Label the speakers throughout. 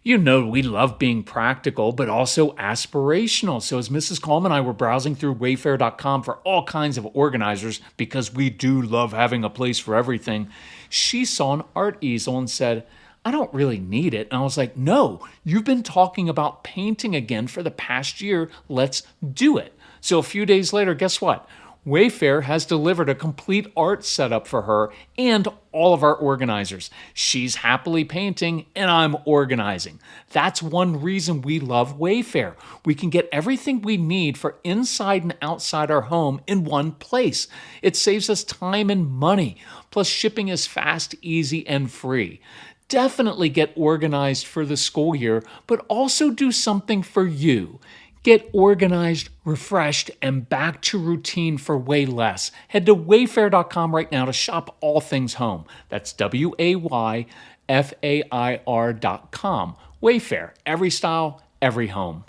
Speaker 1: You know, we love being practical, but also aspirational. So, as Mrs. Coleman and I were browsing through Wayfair.com for all kinds of organizers, because we do love having a place for everything, she saw an art easel and said, I don't really need it. And I was like, no, you've been talking about painting again for the past year. Let's do it. So, a few days later, guess what? Wayfair has delivered a complete art setup for her and all of our organizers. She's happily painting and I'm organizing. That's one reason we love Wayfair. We can get everything we need for inside and outside our home in one place. It saves us time and money. Plus, shipping is fast, easy, and free. Definitely get organized for the school year, but also do something for you. Get organized, refreshed, and back to routine for way less. Head to wayfair.com right now to shop all things home. That's WAYFAIR.com. Wayfair, every style, every home.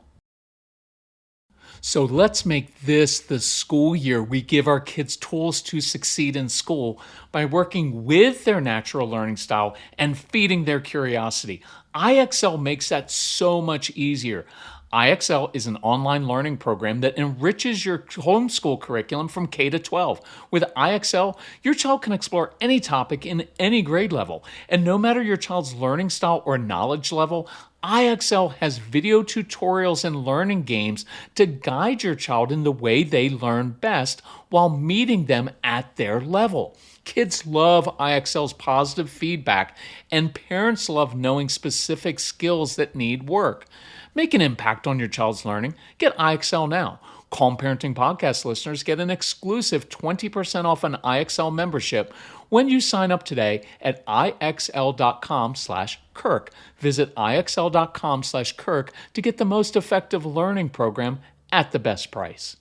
Speaker 1: So let's make this the school year we give our kids tools to succeed in school by working with their natural learning style and feeding their curiosity. IXL makes that so much easier. IXL is an online learning program that enriches your homeschool curriculum from K to 12. With IXL, your child can explore any topic in any grade level. And no matter your child's learning style or knowledge level, IXL has video tutorials and learning games to guide your child in the way they learn best while meeting them at their level. Kids love IXL's positive feedback, and parents love knowing specific skills that need work. Make an impact on your child's learning. Get IXL now. Calm Parenting Podcast listeners get an exclusive 20% off an IXL membership when you sign up today at IXL.com/Kirk. Visit IXL.com/Kirk to get the most effective learning program at the best price.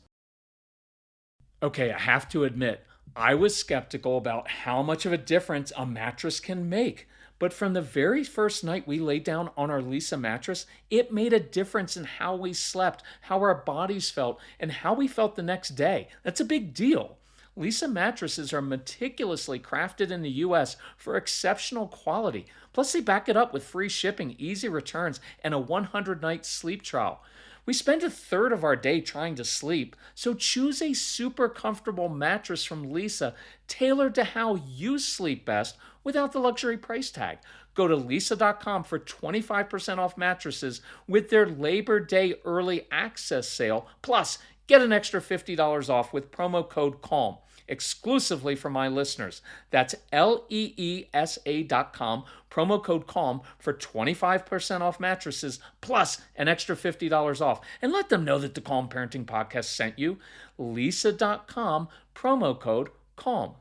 Speaker 1: Okay, I have to admit, I was skeptical about how much of a difference a mattress can make. But from the very first night we laid down on our LEESA mattress, it made a difference in how we slept, how our bodies felt, and how we felt the next day. That's a big deal. LEESA mattresses are meticulously crafted in the US for exceptional quality. Plus, they back it up with free shipping, easy returns, and a 100-night sleep trial. We spend a third of our day trying to sleep, so choose a super comfortable mattress from LEESA tailored to how you sleep best without the luxury price tag. Go to leesa.com for 25% off mattresses with their Labor Day early access sale. Plus, get an extra $50 off with promo code CALM. Exclusively for my listeners. That's LEESA.com, promo code CALM for 25% off mattresses plus an extra $50 off. And let them know that the Calm Parenting Podcast sent you. LEESA.com, promo code CALM.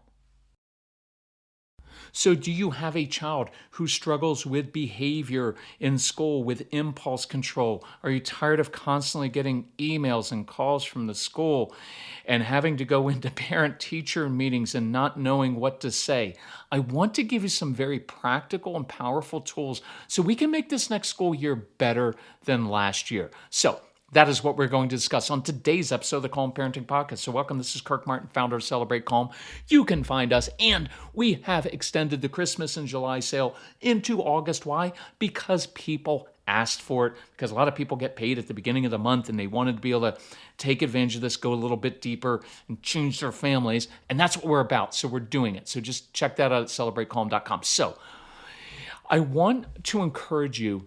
Speaker 1: So, do you have a child who struggles with behavior in school, with impulse control? Are you tired of constantly getting emails and calls from the school and having to go into parent-teacher meetings and not knowing what to say? I want to give you some very practical and powerful tools so we can make this next school year better than last year. So, that is what we're going to discuss on today's episode of the Calm Parenting Podcast. So welcome, this is Kirk Martin, founder of Celebrate Calm. You can find us, and we have extended the Christmas and July sale into August. Why? Because people asked for it, because a lot of people get paid at the beginning of the month, and they wanted to be able to take advantage of this, go a little bit deeper, and change their families, and that's what we're about, so we're doing it. So just check that out at celebratecalm.com. So I want to encourage you,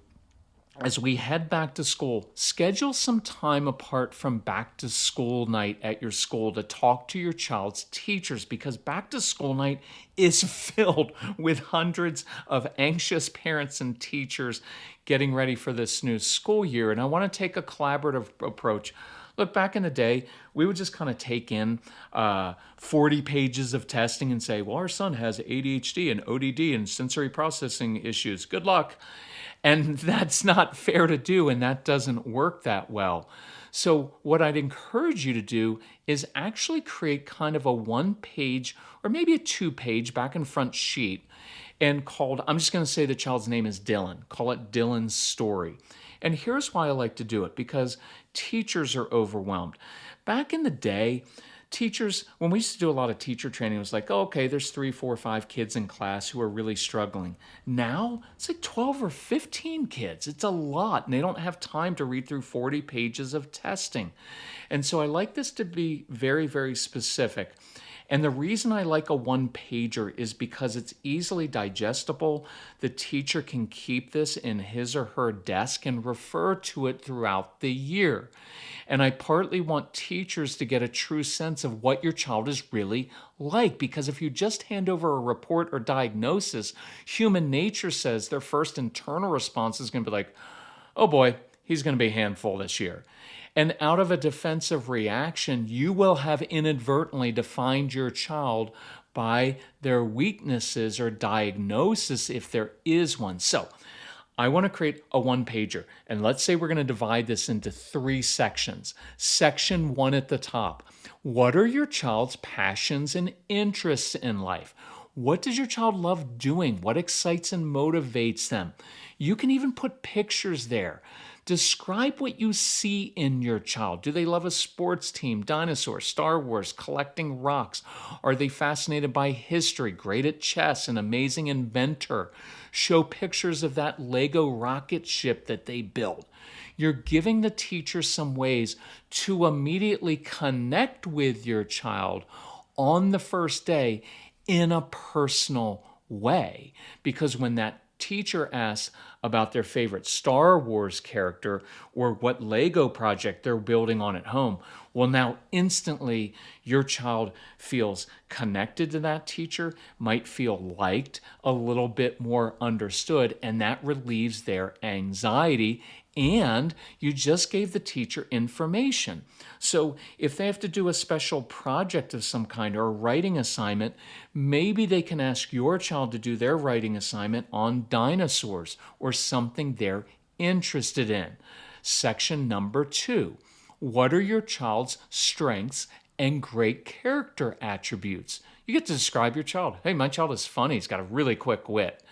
Speaker 1: as we head back to school, schedule some time apart from back to school night at your school to talk to your child's teachers, because back to school night is filled with hundreds of anxious parents and teachers getting ready for this new school year. And I want to take a collaborative approach. Look, back in the day, we would just kind of take in 40 pages of testing and say, well, our son has ADHD and ODD and sensory processing issues. Good luck. And that's not fair to do, and that doesn't work that well. So what I'd encourage you to do is actually create kind of a one-page or maybe a two-page back and front sheet and called, I'm just going to say the child's name is Dylan. Call it Dylan's story. And here's why I like to do it, because teachers are overwhelmed. Back in the day, Teachers, when we used to do a lot of teacher training, it was like, oh, okay, there's 3, 4, 5 kids in class who are really struggling. Now it's like 12 or 15 kids. It's a lot, and they don't have time to read through 40 pages of testing. And so I like this to be very, very specific. And the reason I like a one pager is because it's easily digestible. The teacher can keep this in his or her desk and refer to it throughout the year. And I partly want teachers to get a true sense of what your child is really like, because if you just hand over a report or diagnosis, human nature says their first internal response is going to be like, oh boy, he's going to be a handful this year. And out of a defensive reaction, you will have inadvertently defined your child by their weaknesses or diagnosis if there is one. So I want to create a one pager. And let's say we're going to divide this into 3 sections. Section 1 at the top. What are your child's passions and interests in life? What does your child love doing? What excites and motivates them? You can even put pictures there. Describe what you see in your child. Do they love a sports team, dinosaurs, Star Wars, collecting rocks? Are they fascinated by history, great at chess, an amazing inventor? Show pictures of that Lego rocket ship that they built. You're giving the teacher some ways to immediately connect with your child on the first day in a personal way. Because when that teacher asks about their favorite Star Wars character or what Lego project they're building on at home, well, now instantly your child feels connected to that teacher, might feel liked, a little bit more understood, and that relieves their anxiety. And you just gave the teacher information. So if they have to do a special project of some kind or a writing assignment, maybe they can ask your child to do their writing assignment on dinosaurs or something they're interested in. Section number 2. What are your child's strengths and great character attributes? You get to describe your child. Hey, my child is funny. He's got a really quick wit.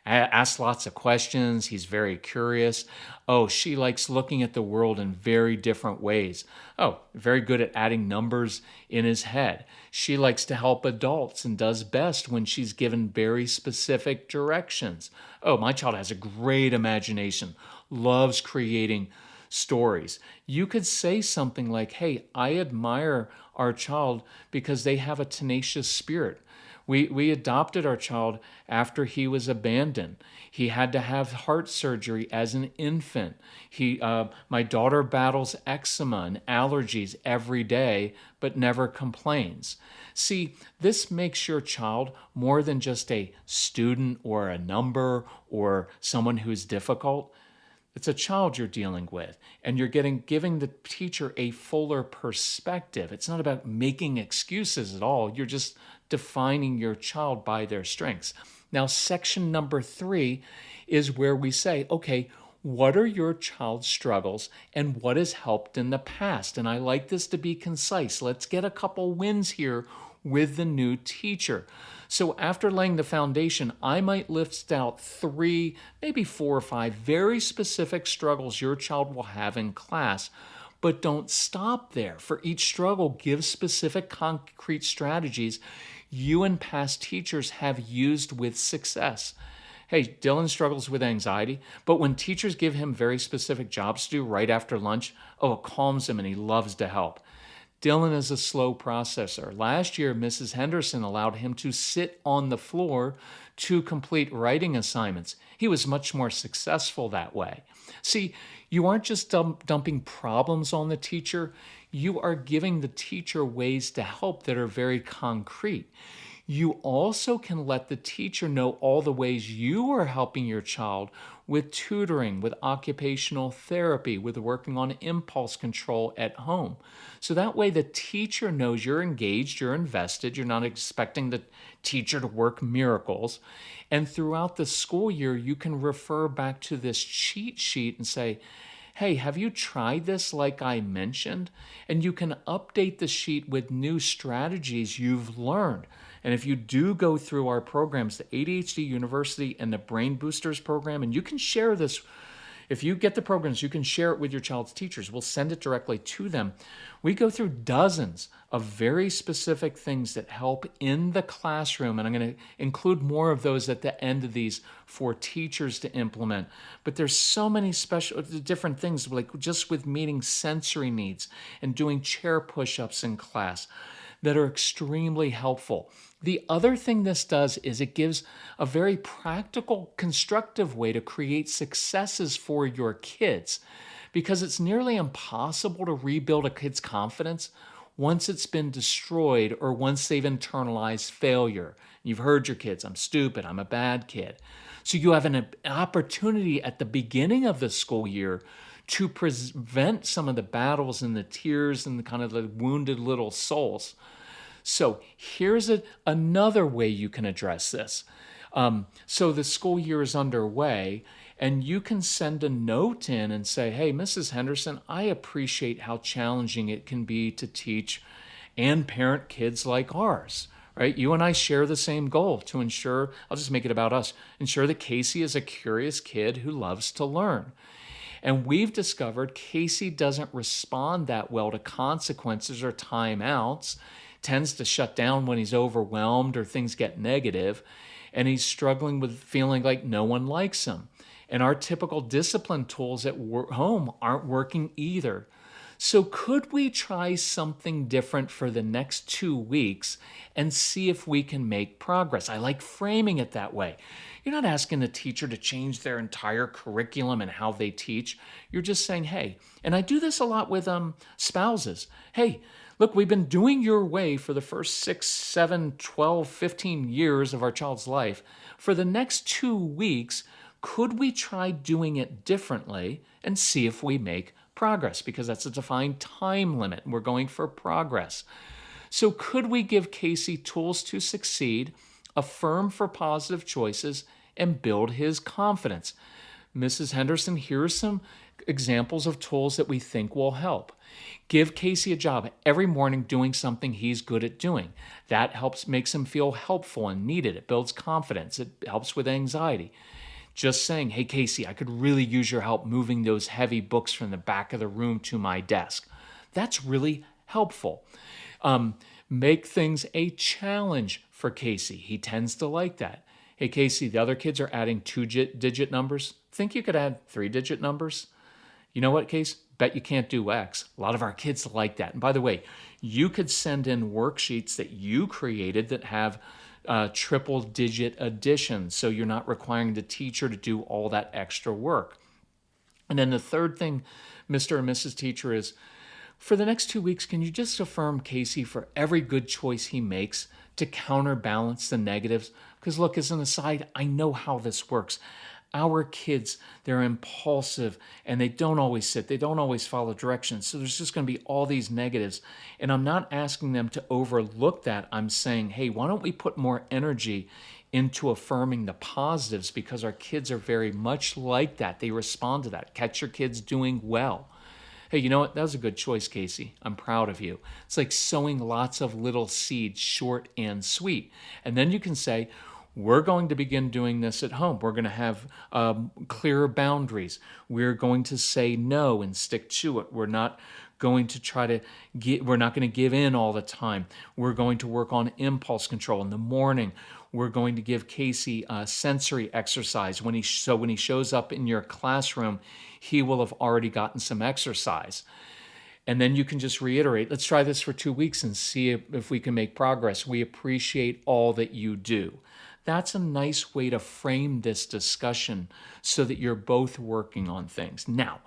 Speaker 1: Asks lots of questions. He's very curious. Oh, she likes looking at the world in very different ways. Oh, very good at adding numbers in his head. She likes to help adults and does best when she's given very specific directions. Oh, my child has a great imagination, loves creating stories. You could say something like, hey, I admire our child because they have a tenacious spirit. We adopted our child after he was abandoned. He had to have heart surgery as an infant. My daughter battles eczema and allergies every day, but never complains. See, this makes your child more than just a student or a number or someone who's difficult. It's a child you're dealing with, and you're giving the teacher a fuller perspective. It's not about making excuses at all. You're just defining your child by their strengths. Now, section number 3 is where we say, okay, what are your child's struggles and what has helped in the past? And I like this to be concise. Let's get a couple wins here with the new teacher. So after laying the foundation, I might list out 3, maybe 4 or 5 very specific struggles your child will have in class. But don't stop there. For each struggle, give specific concrete strategies you and past teachers have used with success. Hey, Dylan struggles with anxiety, but when teachers give him very specific jobs to do right after lunch, oh, it calms him and he loves to help. Dylan is a slow processor. Last year, Mrs. Henderson allowed him to sit on the floor to complete writing assignments. He was much more successful that way. See, you aren't just dumping problems on the teacher. You are giving the teacher ways to help that are very concrete. You also can let the teacher know all the ways you are helping your child with tutoring, with occupational therapy, with working on impulse control at home. So that way the teacher knows you're engaged, you're invested, you're not expecting the teacher to work miracles. And throughout the school year, you can refer back to this cheat sheet and say, hey, have you tried this like I mentioned? And you can update the sheet with new strategies you've learned. And if you do go through our programs, the ADHD University and the Brain Boosters program, and you can share this If you get the programs, you can share it with your child's teachers. We'll send it directly to them. We go through dozens of very specific things that help in the classroom, and I'm going to include more of those at the end of these for teachers to implement. But there's so many special different things, like just with meeting sensory needs and doing chair push-ups in class, that are extremely helpful. The other thing this does is it gives a very practical, constructive way to create successes for your kids, because it's nearly impossible to rebuild a kid's confidence once it's been destroyed or once they've internalized failure. You've heard your kids, I'm stupid, I'm a bad kid. So you have an opportunity at the beginning of the school year to prevent some of the battles and the tears and the kind of the wounded little souls. So here's another way you can address this. So the school year is underway, and you can send a note in and say, hey, Mrs. Henderson, I appreciate how challenging it can be to teach and parent kids like ours. Right? You and I share the same goal to ensure, I'll just make it about us, ensure that Casey is a curious kid who loves to learn. And we've discovered Casey doesn't respond that well to consequences or timeouts, tends to shut down when he's overwhelmed or things get negative, and he's struggling with feeling like no one likes him. And our typical discipline tools at home aren't working either. So could we try something different for the next 2 weeks and see if we can make progress? I like framing it that way. You're not asking the teacher to change their entire curriculum and how they teach. You're just saying, hey, and I do this a lot with spouses. Hey, look, we've been doing your way for the first 6, 7, 12, 15 years of our child's life. For the next 2 weeks, could we try doing it differently and see if we make progress? Because that's a defined time limit, and we're going for progress. So could we give Casey tools to succeed, affirm for positive choices, and build his confidence? Mrs. Henderson, here are some examples of tools that we think will help. Give Casey a job every morning doing something he's good at doing. That makes him feel helpful and needed. It builds confidence. It helps with anxiety. Just saying, hey, Casey, I could really use your help moving those heavy books from the back of the room to my desk. That's really helpful. Make things a challenge for Casey. He tends to like that. Hey, Casey, the other kids are adding 2-digit numbers. Think you could add 3-digit numbers? You know what, Case? Bet you can't do X. A lot of our kids like that. And by the way, you could send in worksheets that you created that have triple-digit additions, so you're not requiring the teacher to do all that extra work. And then the third thing, Mr. and Mrs. Teacher, is for the next 2 weeks, can you just affirm Casey for every good choice he makes to counterbalance the negatives? Because look, as an aside, I know how this works. Our kids, they're impulsive and they don't always sit. They don't always follow directions. So there's just going to be all these negatives. And I'm not asking them to overlook that. I'm saying, hey, why don't we put more energy into affirming the positives, because our kids are very much like that. They respond to that. Catch your kids doing well. Hey, you know what? That was a good choice, Casey. I'm proud of you. It's like sowing lots of little seeds, short and sweet. And then you can say, we're going to begin doing this at home. We're going to have clearer boundaries. We're going to say no and stick to it. We're not going to we're not going to give in all the time. We're going to work on impulse control in the morning. We're going to give Casey a sensory exercise. So when he shows up in your classroom, he will have already gotten some exercise. And then you can just reiterate, let's try this for 2 weeks and see if we can make progress. We appreciate all that you do. That's a nice way to frame this discussion so that you're both working on things. Now,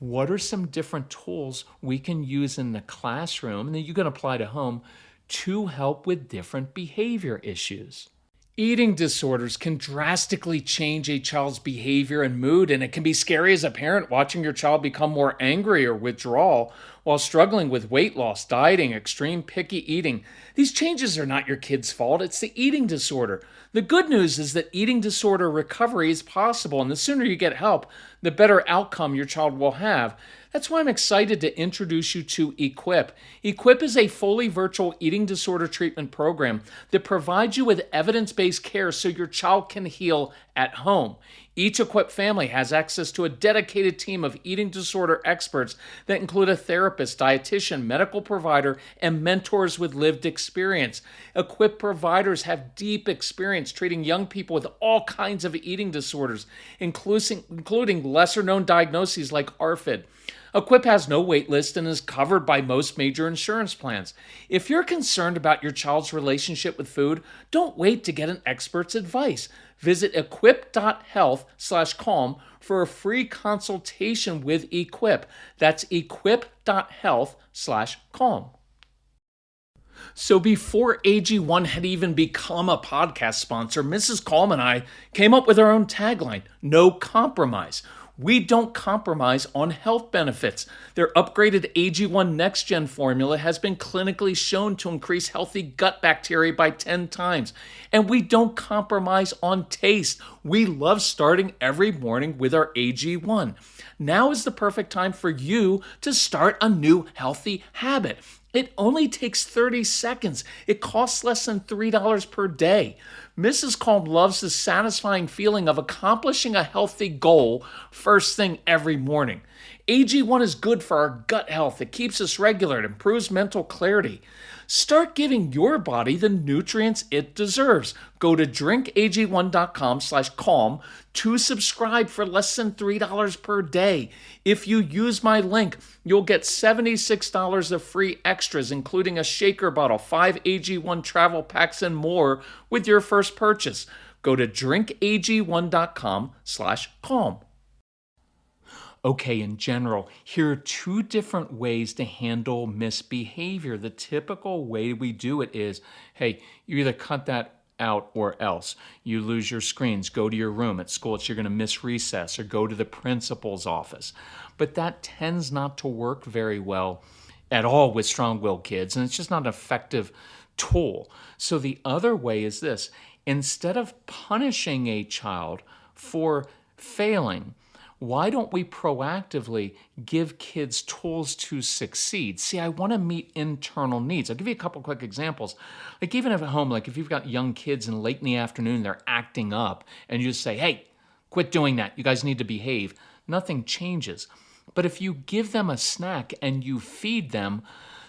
Speaker 1: what are some different tools we can use in the classroom and that you can apply to home to help with different behavior issues? Eating disorders can drastically change a child's behavior and mood, and it can be scary as a parent watching your child become more angry or withdrawal while struggling with weight loss, dieting, extreme picky eating. These changes are not your kid's fault. It's the eating disorder. The good news is that eating disorder recovery is possible, and the sooner you get help, the better outcome your child will have. That's why I'm excited to introduce you to EQUIP. EQUIP is a fully virtual eating disorder treatment program that provides you with evidence-based care so your child can heal at home. Each Equip family has access to a dedicated team of eating disorder experts that include a therapist, dietitian, medical provider, and mentors with lived experience. Equip providers have deep experience treating young people with all kinds of eating disorders, including lesser-known diagnoses like ARFID. Equip has no wait list and is covered by most major insurance plans. If you're concerned about your child's relationship with food, don't wait to get an expert's advice. Visit equip.health/calm for a free consultation with Equip. That's equip.health/calm. So before AG1 had even become a podcast sponsor, Mrs. Calm and I came up with our own tagline, no compromise. We don't compromise on health benefits. Their upgraded AG1 Next Gen formula has been clinically shown to increase healthy gut bacteria by 10 times. And we don't compromise on taste. We love starting every morning with our AG1. Now is the perfect time for you to start a new healthy habit. It only takes 30 seconds. It costs less than $3 per day. Mrs. Calm loves the satisfying feeling of accomplishing a healthy goal first thing every morning. AG1 is good for our gut health. It keeps us regular. It improves mental clarity. Start giving your body the nutrients it deserves. Go to drinkag1.com/calm to subscribe for less than $3 per day. If you use my link, you'll get $76 of free extras, including a shaker bottle, 5 AG1 travel packs, and more with your first purchase. Go to drinkag1.com/calm. Okay, in general, here are two different ways to handle misbehavior. The typical way we do it is, hey, you either cut that out or else. You lose your screens, go to your room. At school, you're going to miss recess or go to the principal's office. But that tends not to work very well at all with strong-willed kids, and it's just not an effective tool. So the other way is this. Instead of punishing a child for failing, why don't we proactively give kids tools to succeed? See, I want to meet internal needs. I'll give you a couple quick examples. Like even at home, like if you've got young kids and late in the afternoon, they're acting up and you just say, hey, quit doing that. You guys need to behave. Nothing changes. But if you give them a snack and you feed them,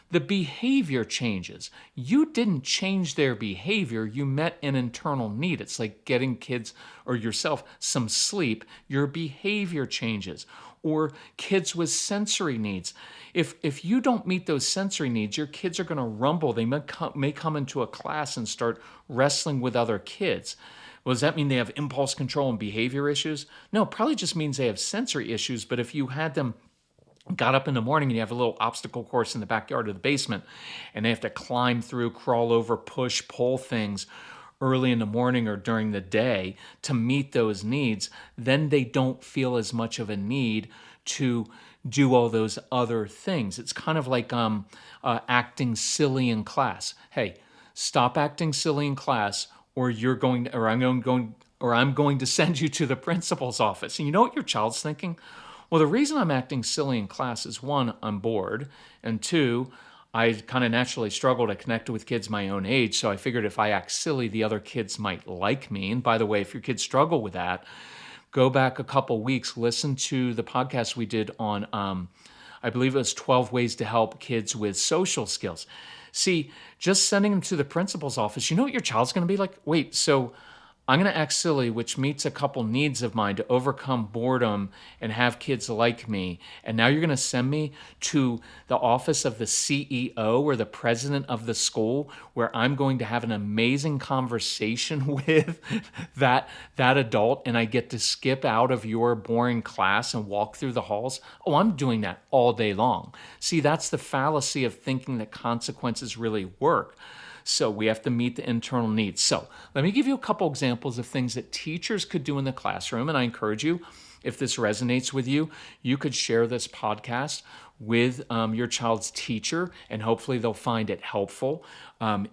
Speaker 1: the behavior changes. You didn't change their behavior. You met an internal need. It's like getting kids or yourself some sleep. Your behavior changes. Or kids with sensory needs. If you don't meet those sensory needs, your kids are going to rumble. They may come into a class and start wrestling with other kids. Well, does that mean they have impulse control and behavior issues? No, it probably just means they have sensory issues. But if you had them got up in the morning and you have a little obstacle course in the backyard of the basement and they have to climb through, crawl over, push, pull things early in the morning or during the day to meet those needs, then they don't feel as much of a need to do all those other things. It's kind of like acting silly in class. Hey, stop acting silly in class or I'm going to send you to the principal's office. And you know what your child's thinking? Well, the reason I'm acting silly in class is one, I'm bored, and two, I kind of naturally struggle to connect with kids my own age, so I figured if I act silly, the other kids might like me. And by the way, if your kids struggle with that, go back a couple weeks, listen to the podcast we did on, I believe it was 12 ways to help kids with social skills. See, just sending them to the principal's office, you know what your child's going to be like? Wait, so I'm going to act silly, which meets a couple needs of mine to overcome boredom and have kids like me. And now you're going to send me to the office of the CEO or the president of the school where I'm going to have an amazing conversation with that adult and I get to skip out of your boring class and walk through the halls. Oh, I'm doing that all day long. See, that's the fallacy of thinking that consequences really work. So we have to meet the internal needs. So let me give you a couple examples of things that teachers could do in the classroom. And I encourage you, if this resonates with you, you could share this podcast with your child's teacher, and hopefully they'll find it helpful.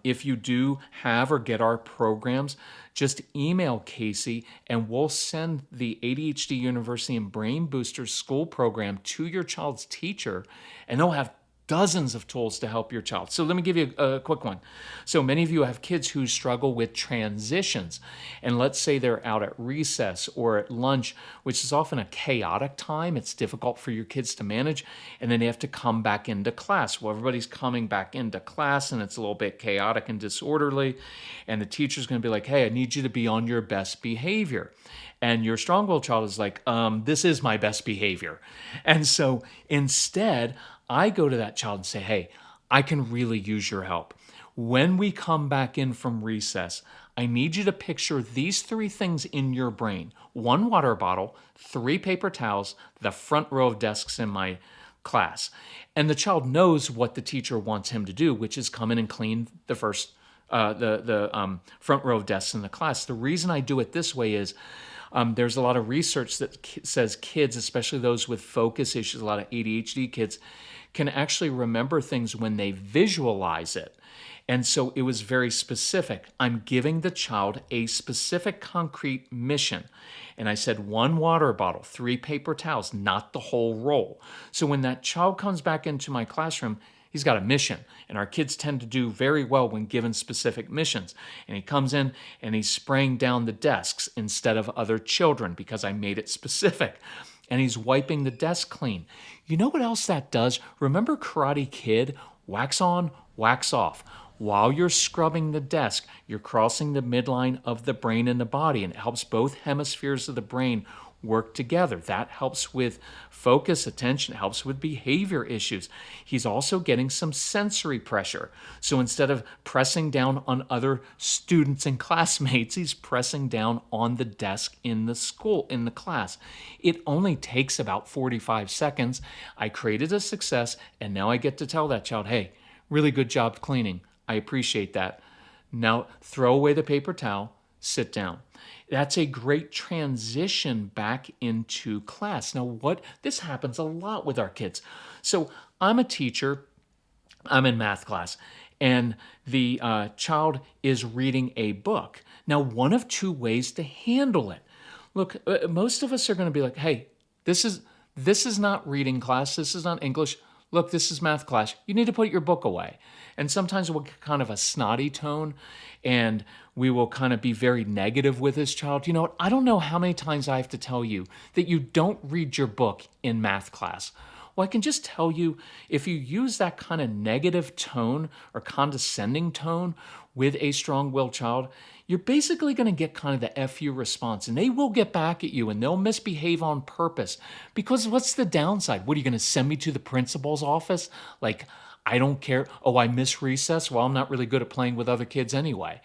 Speaker 1: If you do have or get our programs, just email Casey and we'll send the ADHD University and Brain Boosters school program to your child's teacher, and they'll have dozens of tools to help your child. So let me give you a quick one. So many of you have kids who struggle with transitions. And let's say they're out at recess or at lunch, which is often a chaotic time. It's difficult for your kids to manage. And then they have to come back into class. Well, everybody's coming back into class and it's a little bit chaotic and disorderly. And the teacher's going to be like, hey, I need you to be on your best behavior. And your strong-willed child is like, this is my best behavior. And so instead, I go to that child and say, hey, I can really use your help. When we come back in from recess, I need you to picture these 3 things in your brain. 1 water bottle, 3 paper towels, the front row of desks in my class. And the child knows what the teacher wants him to do, which is come in and clean the front row of desks in the class. The reason I do it this way is there's a lot of research that says kids, especially those with focus issues, a lot of ADHD kids, can actually remember things when they visualize it. And so it was very specific. I'm giving the child a specific concrete mission. And I said 1 water bottle, 3 paper towels, not the whole roll. So when that child comes back into my classroom, he's got a mission. And our kids tend to do very well when given specific missions. And he comes in and he's spraying down the desks instead of other children because I made it specific. And he's wiping the desk clean. You know what else that does? Remember Karate Kid? Wax on, wax off. While you're scrubbing the desk, you're crossing the midline of the brain and the body, and it helps both hemispheres of the brain work together. That helps with focus, attention, helps with behavior issues. He's also getting some sensory pressure. So instead of pressing down on other students and classmates, he's pressing down on the desk in the school, in the class. It only takes about 45 seconds. I created a success, and now I get to tell that child, hey, really good job cleaning. I appreciate that. Now throw away the paper towel, sit down. That's a great transition back into class. Now, this happens a lot with our kids. So I'm a teacher, I'm in math class, and the child is reading a book. Now, one of 2 ways to handle it. Look, most of us are going to be like, hey, this is not reading class, this is not English. Look, this is math class. You need to put your book away. And sometimes we'll get kind of a snotty tone and we will kind of be very negative with this child. You know what? I don't know how many times I have to tell you that you don't read your book in math class. Well, I can just tell you, if you use that kind of negative tone or condescending tone with a strong-willed child, you're basically going to get kind of the F you response, and they will get back at you and they'll misbehave on purpose. Because what's the downside? What, are you going to send me to the principal's office? Like, I don't care. Oh, I miss recess? Well, I'm not really good at playing with other kids anyway.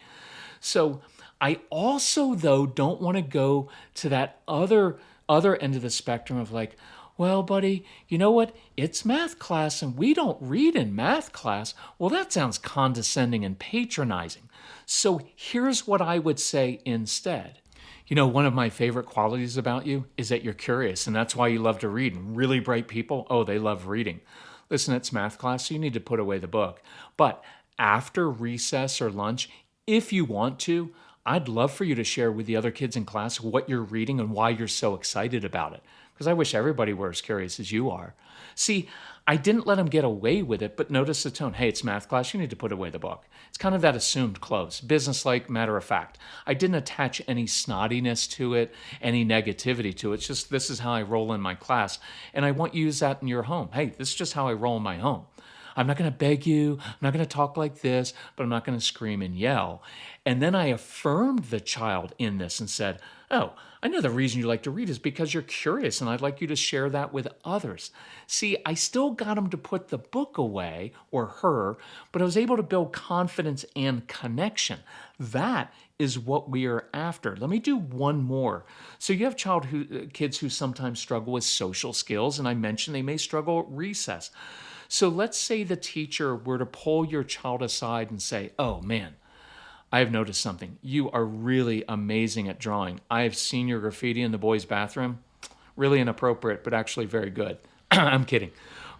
Speaker 1: So I also, though, don't want to go to that other end of the spectrum of like, well, buddy, you know what? It's math class and we don't read in math class. Well, that sounds condescending and patronizing. So here's what I would say instead. You know, one of my favorite qualities about you is that you're curious, and that's why you love to read. And really bright people, oh, they love reading. Listen, it's math class, so you need to put away the book. But after recess or lunch, if you want to, I'd love for you to share with the other kids in class what you're reading and why you're so excited about it. Because I wish everybody were as curious as you are. See, I didn't let them get away with it, but notice the tone. Hey, it's math class. You need to put away the book. It's kind of that assumed close, business-like, matter of fact. I didn't attach any snottiness to it, any negativity to it. It's just this is how I roll in my class, and I want you to use that in your home. Hey, this is just how I roll in my home. I'm not going to beg you. I'm not going to talk like this, but I'm not going to scream and yell. And then I affirmed the child in this and said, oh, I know the reason you like to read is because you're curious, and I'd like you to share that with others. See, I still got him to put the book away, or her, but I was able to build confidence and connection. That is what we are after. Let me do one more. So you have kids who sometimes struggle with social skills, and I mentioned they may struggle at recess. So let's say the teacher were to pull your child aside and say, oh man, I have noticed something. You are really amazing at drawing. I have seen your graffiti in the boys' bathroom. Really inappropriate, but actually very good. I'm kidding.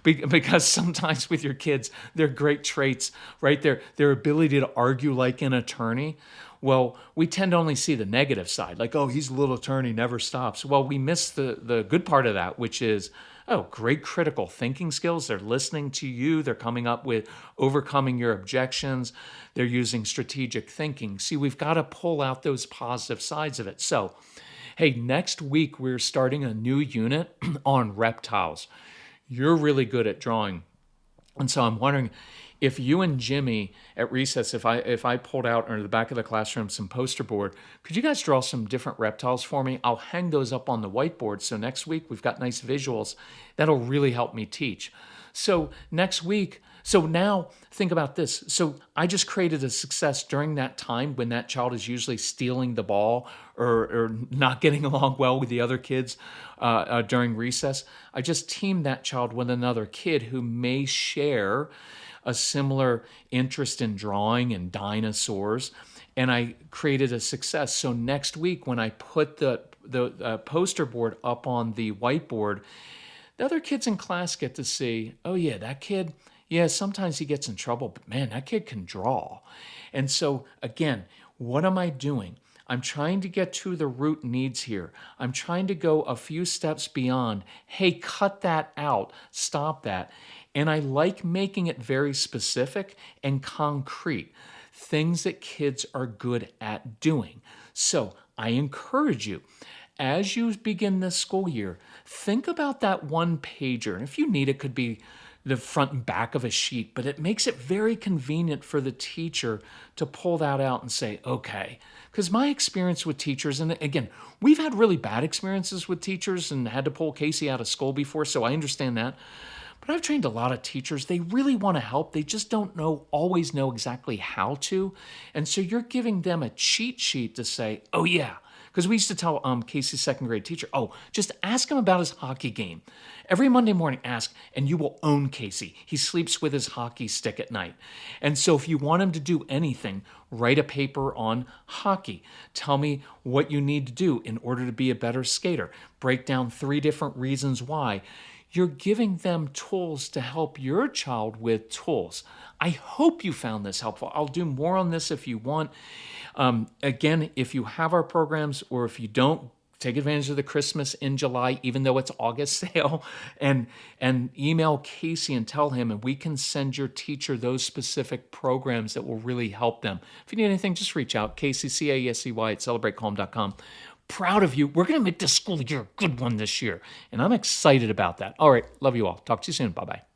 Speaker 1: Because sometimes with your kids, their great traits, right? Their ability to argue like an attorney. Well, we tend to only see the negative side, like, oh, he's a little attorney, never stops. Well, we miss the good part of that, which is, oh, great critical thinking skills. They're listening to you. They're coming up with overcoming your objections. They're using strategic thinking. See, we've got to pull out those positive sides of it. So, hey, next week we're starting a new unit on reptiles. You're really good at drawing. And so I'm wondering if you and Jimmy at recess, if I pulled out under the back of the classroom some poster board, could you guys draw some different reptiles for me? I'll hang those up on the whiteboard. So next week we've got nice visuals. That'll really help me teach. So next week, so now think about this. So I just created a success during that time when that child is usually stealing the ball or not getting along well with the other kids during recess. I just teamed that child with another kid who may share a similar interest in drawing and dinosaurs, and I created a success. So next week when I put the poster board up on the whiteboard, the other kids in class get to see, oh yeah, that kid, yeah, sometimes he gets in trouble, but man, that kid can draw. And so again, what am I doing? I'm trying to get to the root needs here. I'm trying to go a few steps beyond, hey, cut that out, stop that. And I like making it very specific and concrete, things that kids are good at doing. So I encourage you, as you begin this school year, think about that one pager. And if you need, it could be the front and back of a sheet, but it makes it very convenient for the teacher to pull that out and say, okay, because my experience with teachers, and again, we've had really bad experiences with teachers and had to pull Casey out of school before, so I understand that. But I've trained a lot of teachers. They really want to help. They just don't always know exactly how to. And so you're giving them a cheat sheet to say, oh yeah, because we used to tell Casey's second grade teacher, oh, just ask him about his hockey game. Every Monday morning, ask, and you will own Casey. He sleeps with his hockey stick at night. And so if you want him to do anything, write a paper on hockey. Tell me what you need to do in order to be a better skater. Break down 3 different reasons why. You're giving them tools to help your child with tools. I hope you found this helpful. I'll do more on this if you want. Again, if you have our programs or if you don't, take advantage of the Christmas in July, even though it's August sale, and email Casey and tell him, and we can send your teacher those specific programs that will really help them. If you need anything, just reach out. Casey, C-A-S-E-Y at celebratecalm.com. Proud of you. We're going to make this school year a good one this year, and I'm excited about that. All right. Love you all. Talk to you soon. Bye-bye.